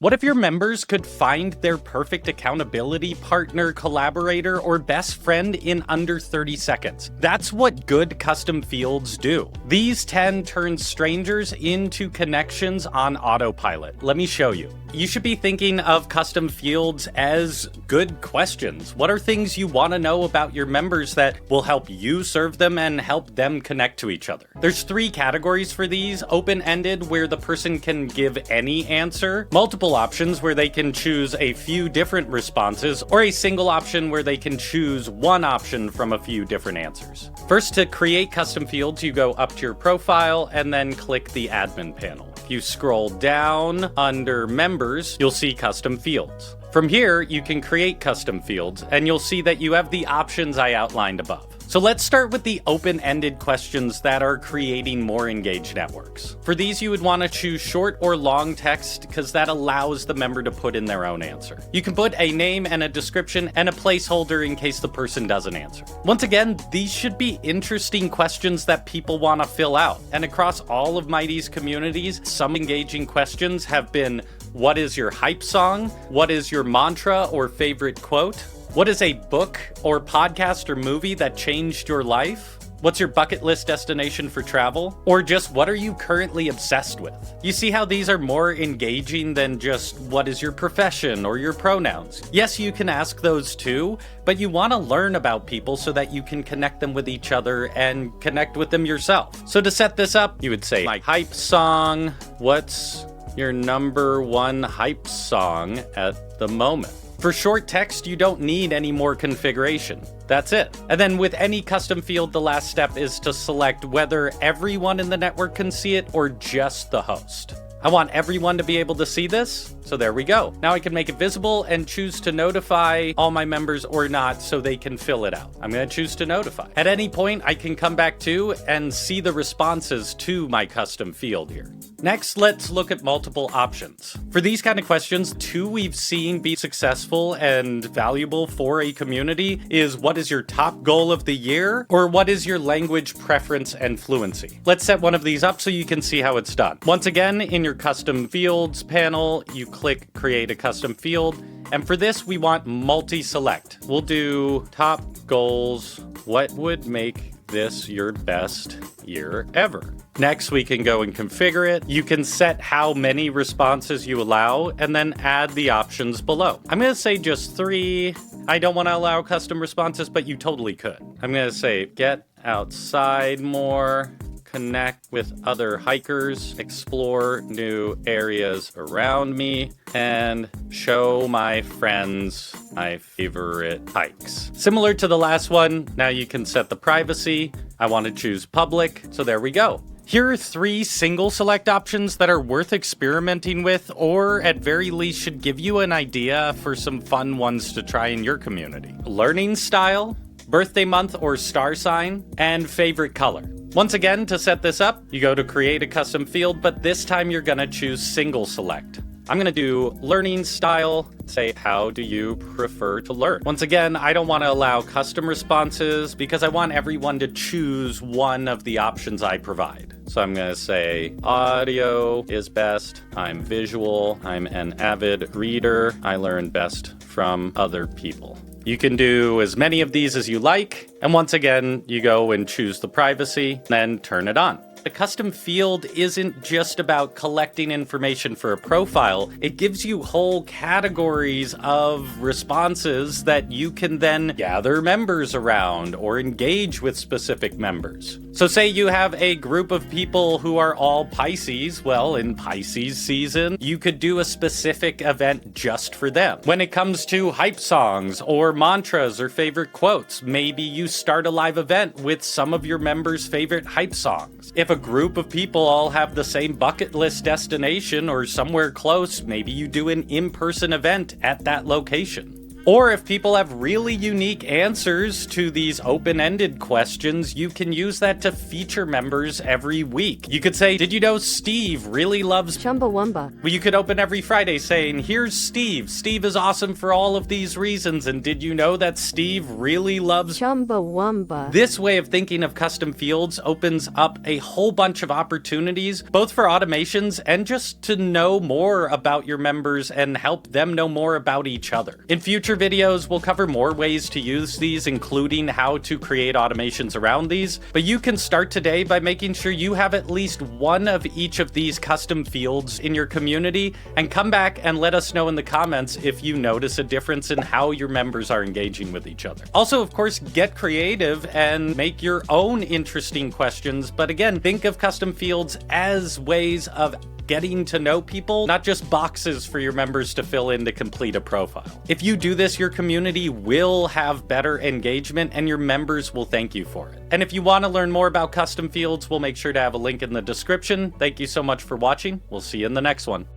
What if your members could find their perfect accountability partner, collaborator, or best friend in under 30 seconds? That's what good custom fields do. These 10 turn strangers into connections on autopilot. Let me show you. You should be thinking of custom fields as good questions. What are things you want to know about your members that will help you serve them and help them connect to each other? There's 3 categories for these: open-ended, where the person can give any answer; multiple options, where they can choose a few different responses; or a single option, where they can choose one option from a few different answers. First, to create custom fields, you go up to your profile and then click the admin panel. If you scroll down under members, you'll see custom fields. From here, you can create custom fields, and you'll see that you have the options I outlined above. So let's start with the open-ended questions that are creating more engaged networks. For these, you would want to choose short or long text because that allows the member to put in their own answer. You can put a name and a description and a placeholder in case the person doesn't answer. Once again, these should be interesting questions that people want to fill out. And across all of Mighty's communities, some engaging questions have been: what is your hype song? What is your mantra or favorite quote? What is a book or podcast or movie that changed your life? What's your bucket list destination for travel? Or just what are you currently obsessed with? You see how these are more engaging than just what is your profession or your pronouns? Yes, you can ask those too, but you want to learn about people so that you can connect them with each other and connect with them yourself. So to set this up, you would say, my hype song, what's your number one hype song at the moment? For short text, you don't need any more configuration. That's it. And then with any custom field, the last step is to select whether everyone in the network can see it or just the host. I want everyone to be able to see this, so there we go. Now I can make it visible and choose to notify all my members or not so they can fill it out. I'm going to choose to notify. At any point, I can come back to and see the responses to my custom field here. Next, let's look at multiple options. For these kind of questions, 2 we've seen be successful and valuable for a community is: what is your top goal of the year? Or what is your language preference and fluency? Let's set one of these up so you can see how it's done. Once again, in your custom fields panel, you click create a custom field. And for this, we want multi-select. We'll do top goals. What would make this your best year ever? Next, we can go and configure it. You can set how many responses you allow and then add the options below. I'm going to say just 3. I don't want to allow custom responses, but you totally could. I'm going to say get outside more, connect with other hikers, explore new areas around me, and show my friends my favorite hikes. Similar to the last one, now you can set the privacy. I want to choose public, so there we go. Here are 3 single select options that are worth experimenting with, or at very least should give you an idea for some fun ones to try in your community. Learning style, birthday month or star sign, and favorite color. Once again, to set this up, you go to create a custom field, but this time you're gonna choose single select. I'm gonna do learning style, say, how do you prefer to learn? Once again, I don't wanna allow custom responses because I want everyone to choose one of the options I provide. So I'm gonna say audio is best, I'm visual, I'm an avid reader, I learn best from other people. You can do as many of these as you like, and once again, you go and choose the privacy, then turn it on. The custom field isn't just about collecting information for a profile. It gives you whole categories of responses that you can then gather members around or engage with specific members. So say you have a group of people who are all Pisces. Well, in Pisces season, you could do a specific event just for them. When it comes to hype songs or mantras or favorite quotes, maybe you start a live event with some of your members' favorite hype songs. If a group of people all have the same bucket list destination or somewhere close, maybe you do an in-person event at that location. Or if people have really unique answers to these open-ended questions, you can use that to feature members every week. You could say, did you know Steve really loves Chumbawamba? Well, you could open every Friday saying, here's Steve. Steve is awesome for all of these reasons. And did you know that Steve really loves Chumbawamba? This way of thinking of custom fields opens up a whole bunch of opportunities, both for automations and just to know more about your members and help them know more about each other. In future videos, we'll cover more ways to use these, including how to create automations around these, but you can start today by making sure you have at least one of each of these custom fields in your community, and come back and let us know in the comments if you notice a difference in how your members are engaging with each other. Also, of course, get creative and make your own interesting questions, but again, think of custom fields as ways of getting to know people, not just boxes for your members to fill in to complete a profile. If you do this, your community will have better engagement and your members will thank you for it. And if you want to learn more about custom fields, we'll make sure to have a link in the description. Thank you so much for watching. We'll see you in the next one.